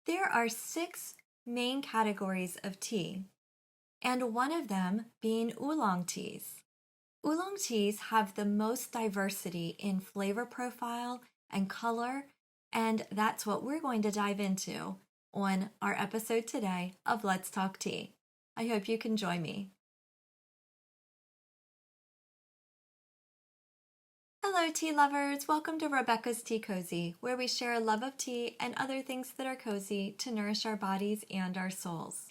There are 6 main categories of tea, and one of them being oolong teas. Oolong teas have the most diversity in flavor profile and color, and that's what we're going to dive into on our episode today of Let's Talk Tea. I hope you can join me. Hello, tea lovers! Welcome to Rebecca's Tea Cozy, where we share a love of tea and other things that are cozy to nourish our bodies and our souls.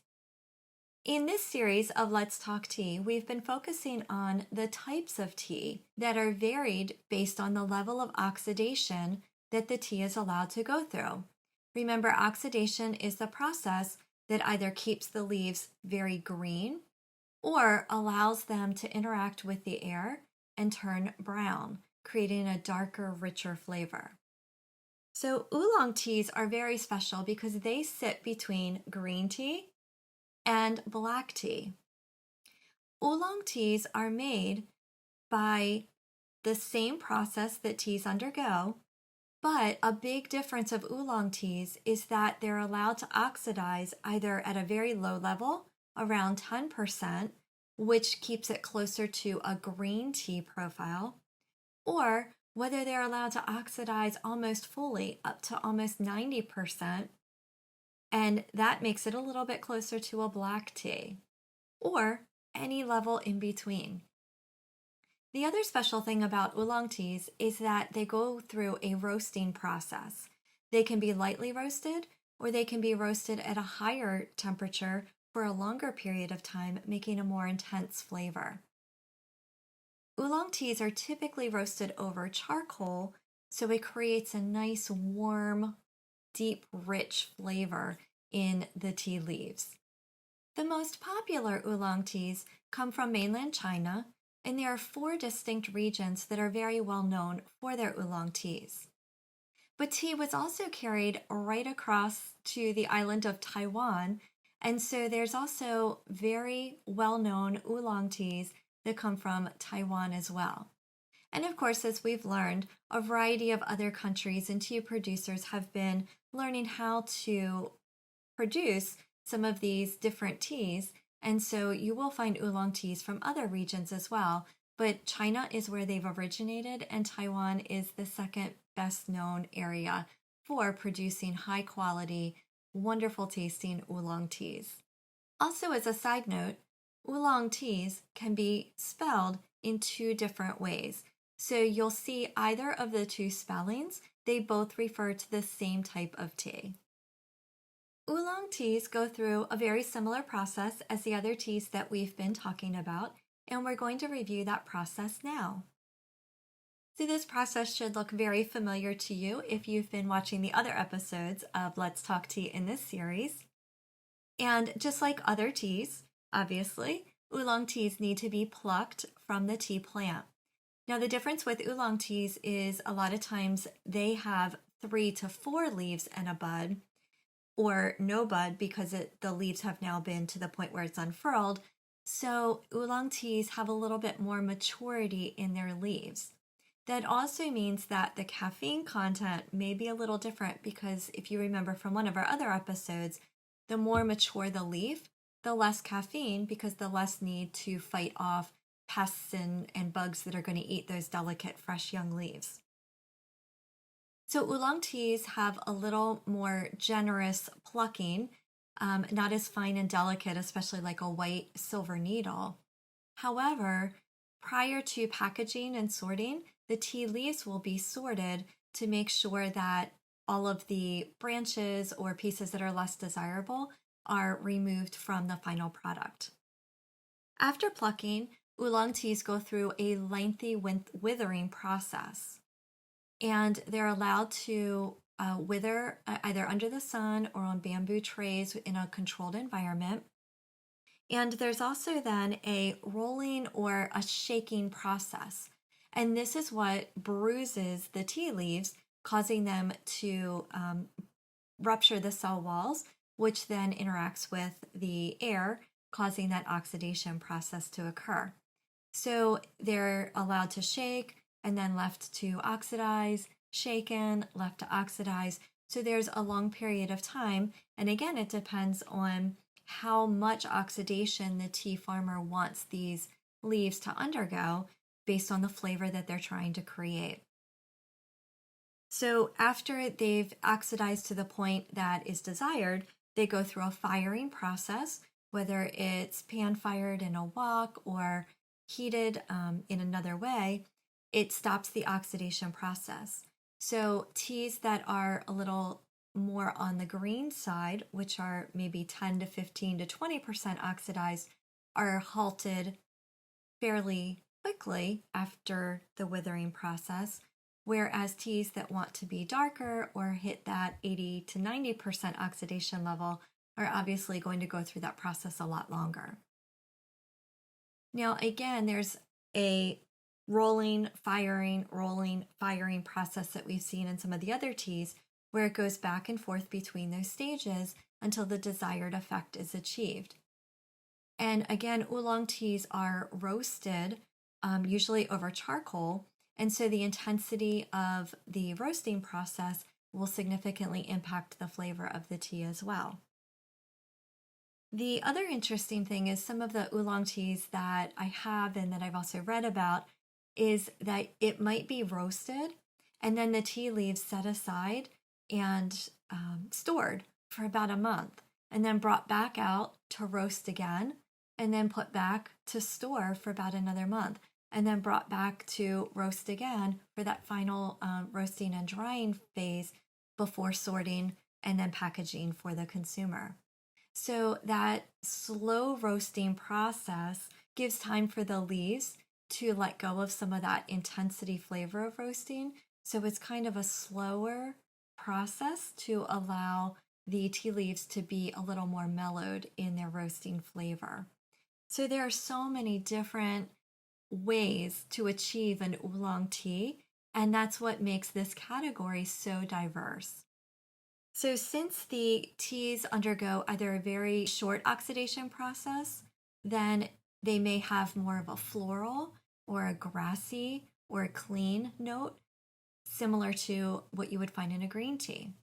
In this series of Let's Talk Tea, we've been focusing on the types of tea that are varied based on the level of oxidation that the tea is allowed to go through. Remember, oxidation is the process that either keeps the leaves very green or allows them to interact with the air and turn brown, creating a darker, richer flavor. So oolong teas are very special because they sit between green tea and black tea. Oolong teas are made by the same process that teas undergo, but a big difference of oolong teas is that they're allowed to oxidize either at a very low level, around 10%, which keeps it closer to a green tea profile, or whether they're allowed to oxidize almost fully up to almost 90%, and that makes it a little bit closer to a black tea, or any level in between. The other special thing about oolong teas is that they go through a roasting process. They can be lightly roasted, or they can be roasted at a higher temperature for a longer period of time, making a more intense flavor. Oolong teas are typically roasted over charcoal, so it creates a nice, warm, deep, rich flavor in the tea leaves. The most popular oolong teas come from mainland China, and there are 4 distinct regions that are very well known for their oolong teas. But tea was also carried right across to the island of Taiwan, and so there's also very well-known oolong teas that come from Taiwan as well. And of course, as we've learned, a variety of other countries and tea producers have been learning how to produce some of these different teas. And so you will find oolong teas from other regions as well. But China is where they've originated, and Taiwan is the second best known area for producing high quality, wonderful tasting oolong teas. Also, as a side note, oolong teas can be spelled in 2 different ways. So you'll see either of the 2 spellings, they both refer to the same type of tea. Oolong teas go through a very similar process as the other teas that we've been talking about, and we're going to review that process now. So this process should look very familiar to you if you've been watching the other episodes of Let's Talk Tea in this series. And just like other teas, obviously, oolong teas need to be plucked from the tea plant. Now, the difference with oolong teas is a lot of times they have 3 to 4 leaves and a bud, or no bud because the leaves have now been to the point where it's unfurled. So oolong teas have a little bit more maturity in their leaves. That also means that the caffeine content may be a little different because if you remember from one of our other episodes, the more mature the leaf, the less caffeine because the less need to fight off pests and bugs that are going to eat those delicate, fresh young leaves. So oolong teas have a little more generous plucking, not as fine and delicate, especially like a white silver needle. However, prior to packaging and sorting, the tea leaves will be sorted to make sure that all of the branches or pieces that are less desirable are removed from the final product. After plucking, oolong teas go through a lengthy withering process, and they're allowed to wither either under the sun or on bamboo trays in a controlled environment. And there's also then a rolling or a shaking process. And this is what bruises the tea leaves, causing them to rupture the cell walls, which then interacts with the air, causing that oxidation process to occur. So they're allowed to shake and then left to oxidize, shaken, left to oxidize. So there's a long period of time. And again, it depends on how much oxidation the tea farmer wants these leaves to undergo based on the flavor that they're trying to create. So after they've oxidized to the point that is desired, they go through a firing process, whether it's pan fired in a wok or heated in another way. It stops the oxidation process. So teas that are a little more on the green side, which are maybe 10 to 15 to 20% oxidized, are halted fairly quickly after the withering process, whereas teas that want to be darker or hit that 80 to 90% oxidation level are obviously going to go through that process a lot longer. Now, again, there's a rolling, firing process that we've seen in some of the other teas where it goes back and forth between those stages until the desired effect is achieved. And again, oolong teas are roasted, usually over charcoal, and so the intensity of the roasting process will significantly impact the flavor of the tea as well. The other interesting thing is some of the oolong teas that I have and that I've also read about is that it might be roasted and then the tea leaves set aside and stored for about a month and then brought back out to roast again and then put back to store for about another month and then brought back to roast again for that final roasting and drying phase before sorting and then packaging for the consumer. So that slow roasting process gives time for the leaves to let go of some of that intensity flavor of roasting. So it's kind of a slower process to allow the tea leaves to be a little more mellowed in their roasting flavor. So there are so many different ways to achieve an oolong tea, and that's what makes this category so diverse. So since the teas undergo either a very short oxidation process, then they may have more of a floral or a grassy or a clean note, similar to what you would find in a green tea.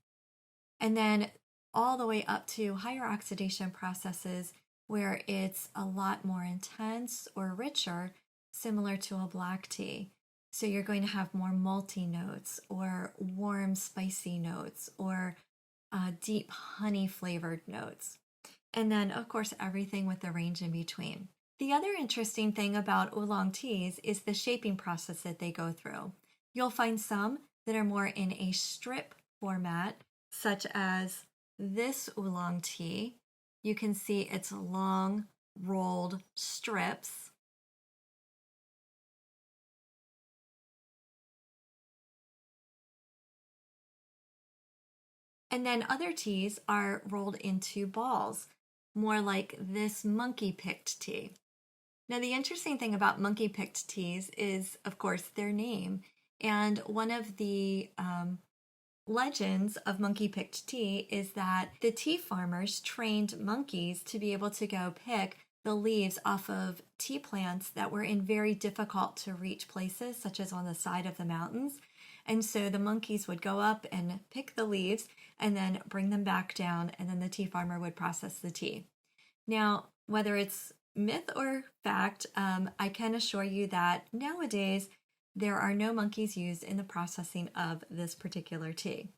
And then all the way up to higher oxidation processes where it's a lot more intense or richer, similar to a black tea. So you're going to have more malty notes or warm spicy notes or deep honey flavored notes. And then, of course, everything with the range in between. The other interesting thing about oolong teas is the shaping process that they go through. You'll find some that are more in a strip format, such as this oolong tea. You can see it's long rolled strips. And then other teas are rolled into balls, more like this monkey-picked tea. Now, the interesting thing about monkey-picked teas is, of course, their name. And one of the legends of monkey-picked tea is that the tea farmers trained monkeys to be able to go pick the leaves off of tea plants that were in very difficult to reach places, such as on the side of the mountains. And so the monkeys would go up and pick the leaves and then bring them back down, and then the tea farmer would process the tea. Now, whether it's myth or fact, I can assure you that nowadays there are no monkeys used in the processing of this particular tea.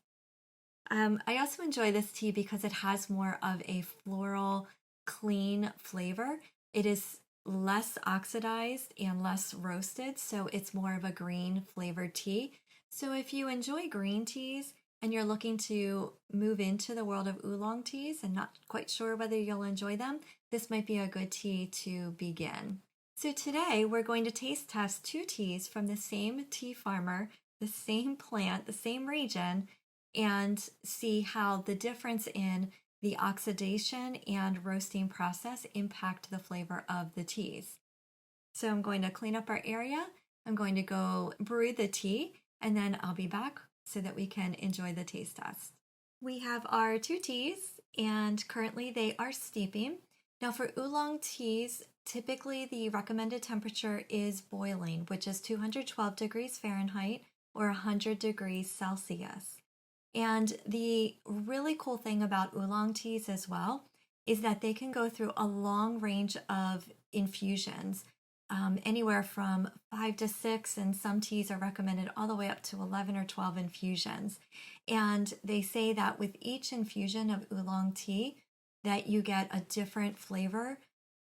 I also enjoy this tea because it has more of a floral, clean flavor. It is less oxidized and less roasted, so it's more of a green flavored tea. So if you enjoy green teas and you're looking to move into the world of oolong teas and not quite sure whether you'll enjoy them, this might be a good tea to begin. So today we're going to taste test two teas from the same tea farmer, the same plant, the same region, and see how the difference in the oxidation and roasting process impact the flavor of the teas. So I'm going to clean up our area. I'm going to go brew the tea, and then I'll be back so that we can enjoy the taste test. We have our two teas, and currently they are steeping. Now for oolong teas, typically the recommended temperature is boiling, which is 212 degrees Fahrenheit or 100 degrees Celsius. And the really cool thing about oolong teas as well is that they can go through a long range of infusions, anywhere from 5 to 6, and some teas are recommended all the way up to 11 or 12 infusions. And they say that with each infusion of oolong tea, that you get a different flavor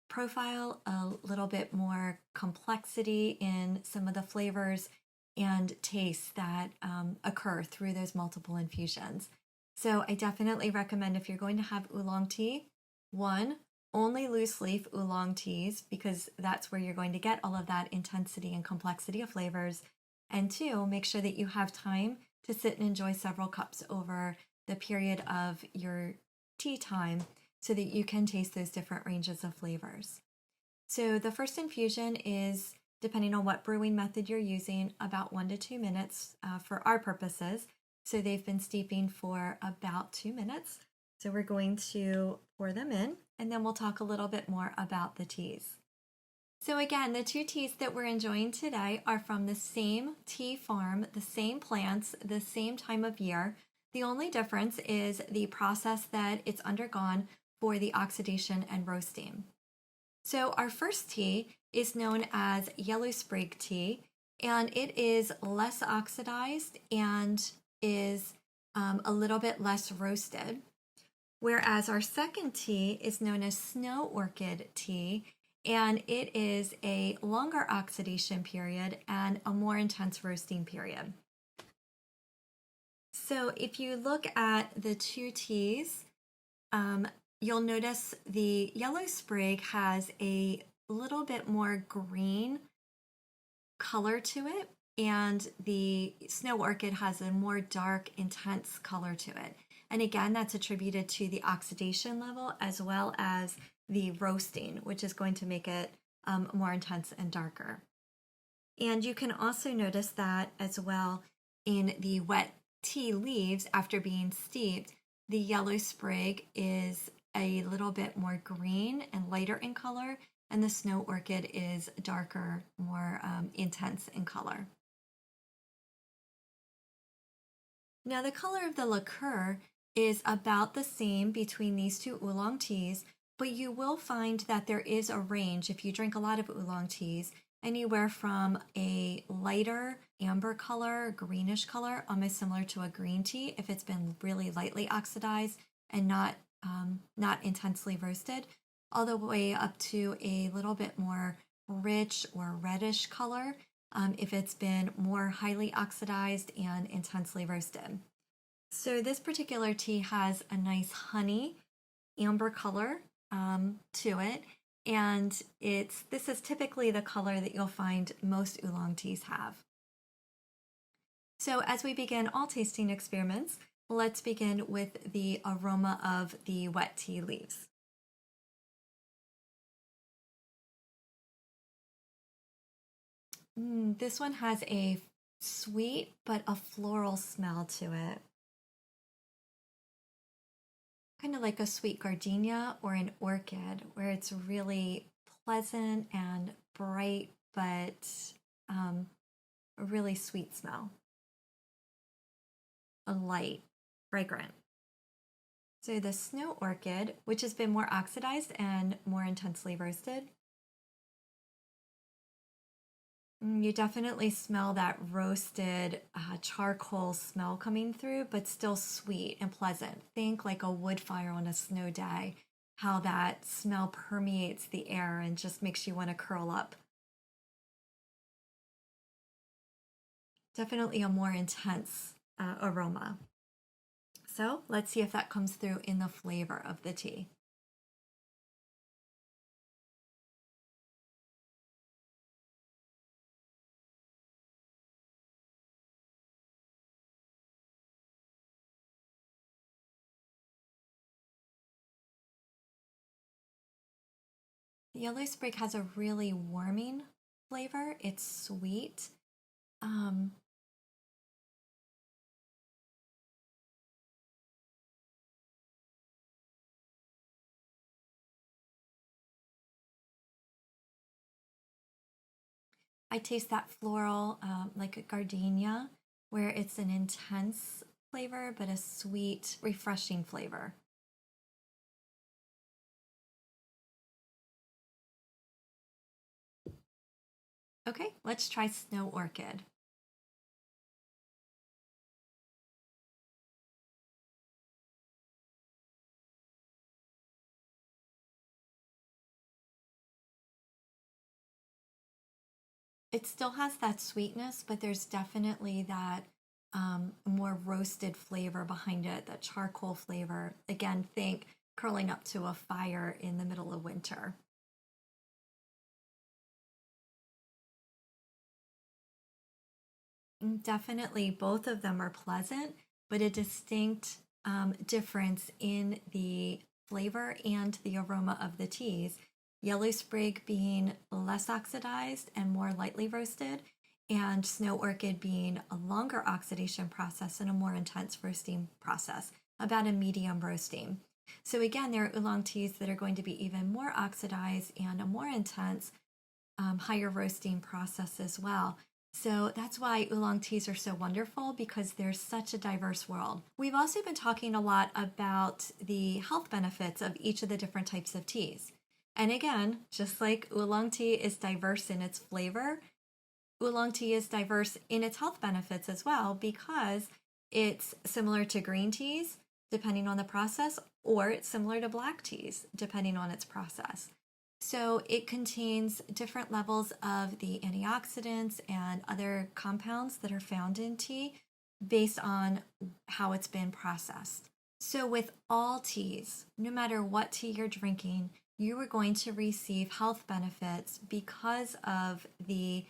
profile, a little bit more complexity in some of the flavors and tastes that occur through those multiple infusions. So I definitely recommend, if you're going to have oolong tea, one, only loose leaf oolong teas, because that's where you're going to get all of that intensity and complexity of flavors. And two, make sure that you have time to sit and enjoy several cups over the period of your tea time so that you can taste those different ranges of flavors. So the first infusion is, depending on what brewing method you're using, about 1 to 2 minutes for our purposes. So they've been steeping for about 2 minutes. So we're going to pour them in, and then we'll talk a little bit more about the teas. So again, the 2 teas that we're enjoying today are from the same tea farm, the same plants, the same time of year. The only difference is the process that it's undergone for the oxidation and roasting. So our first tea is known as yellow sprig tea, and it is less oxidized and is a little bit less roasted. Whereas our second tea is known as snow orchid tea, and it is a longer oxidation period and a more intense roasting period. So if you look at the 2 teas, you'll notice the yellow sprig has a little bit more green color to it, and the snow orchid has a more dark, intense color to it. And again, that's attributed to the oxidation level as well as the roasting, which is going to make it more intense and darker. And you can also notice that as well in the wet tea leaves after being steeped. The yellow sprig is a little bit more green and lighter in color, and the snow orchid is darker, more intense in color. Now, the color of the liqueur is about the same between these 2 oolong teas, but you will find that there is a range if you drink a lot of oolong teas, anywhere from a lighter amber color, greenish color, almost similar to a green tea if it's been really lightly oxidized and not intensely roasted, all the way up to a little bit more rich or reddish color if it's been more highly oxidized and intensely roasted. So this particular tea has a nice honey amber color to it, and this is typically the color that you'll find most oolong teas have. So as we begin all tasting experiments, let's begin with the aroma of the wet tea leaves. This one has a sweet but a floral smell to it. Kind of like a sweet gardenia or an orchid, where it's really pleasant and bright, but a really sweet smell. A light, fragrant. So the snow orchid, which has been more oxidized and more intensely roasted, you definitely smell that roasted charcoal smell coming through, but still sweet and pleasant. Think like a wood fire on a snow day, how that smell permeates the air and just makes you want to curl up. Definitely a more intense aroma. So let's see if that comes through in the flavor of the tea. The yellow sprig has a really warming flavor. It's sweet. I taste that floral, like a gardenia, where it's an intense flavor, but a sweet, refreshing flavor. Okay, let's try Snow Orchid. It still has that sweetness, but there's definitely that more roasted flavor behind it, that charcoal flavor. Again, think curling up to a fire in the middle of winter. Definitely, both of them are pleasant, but a distinct difference in the flavor and the aroma of the teas. Yellow Sprig being less oxidized and more lightly roasted, and Snow Orchid being a longer oxidation process and a more intense roasting process, about a medium roasting. So, again, there are oolong teas that are going to be even more oxidized and a more intense, higher roasting process as well. So that's why oolong teas are so wonderful, because there's such a diverse world. We've also been talking a lot about the health benefits of each of the different types of teas. And again, just like oolong tea is diverse in its flavor, oolong tea is diverse in its health benefits as well, because it's similar to green teas, depending on the process, or it's similar to black teas, depending on its process. So it contains different levels of the antioxidants and other compounds that are found in tea based on how it's been processed. So with all teas, no matter what tea you're drinking, you are going to receive health benefits because of the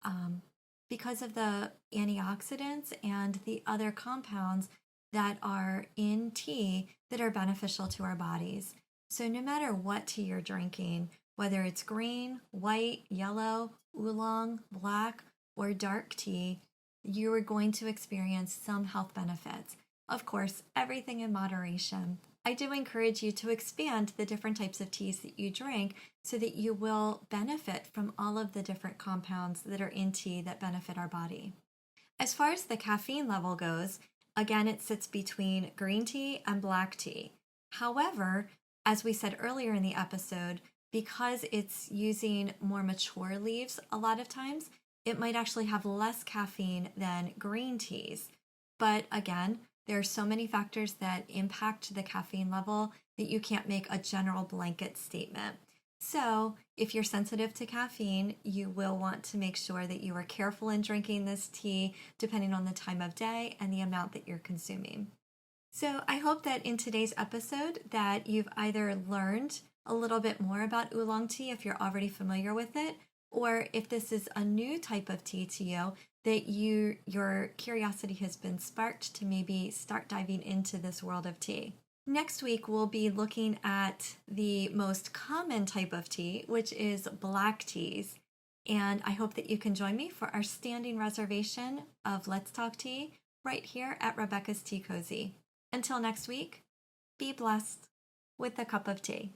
antioxidants and the other compounds that are in tea that are beneficial to our bodies. So no matter what tea you're drinking, whether it's green, white, yellow, oolong, black, or dark tea, you are going to experience some health benefits. Of course, everything in moderation. I do encourage you to expand the different types of teas that you drink so that you will benefit from all of the different compounds that are in tea that benefit our body. As far as the caffeine level goes, again, it sits between green tea and black tea. However, as we said earlier in the episode, because it's using more mature leaves a lot of times, it might actually have less caffeine than green teas. But again, there are so many factors that impact the caffeine level that you can't make a general blanket statement. So, if you're sensitive to caffeine, you will want to make sure that you are careful in drinking this tea depending on the time of day and the amount that you're consuming. So I hope that in today's episode that you've either learned a little bit more about oolong tea if you're already familiar with it, or if this is a new type of tea to you, that your curiosity has been sparked to maybe start diving into this world of tea. Next week, we'll be looking at the most common type of tea, which is black teas. And I hope that you can join me for our standing reservation of Let's Talk Tea right here at Rebecca's Tea Cozy. Until next week, be blessed with a cup of tea.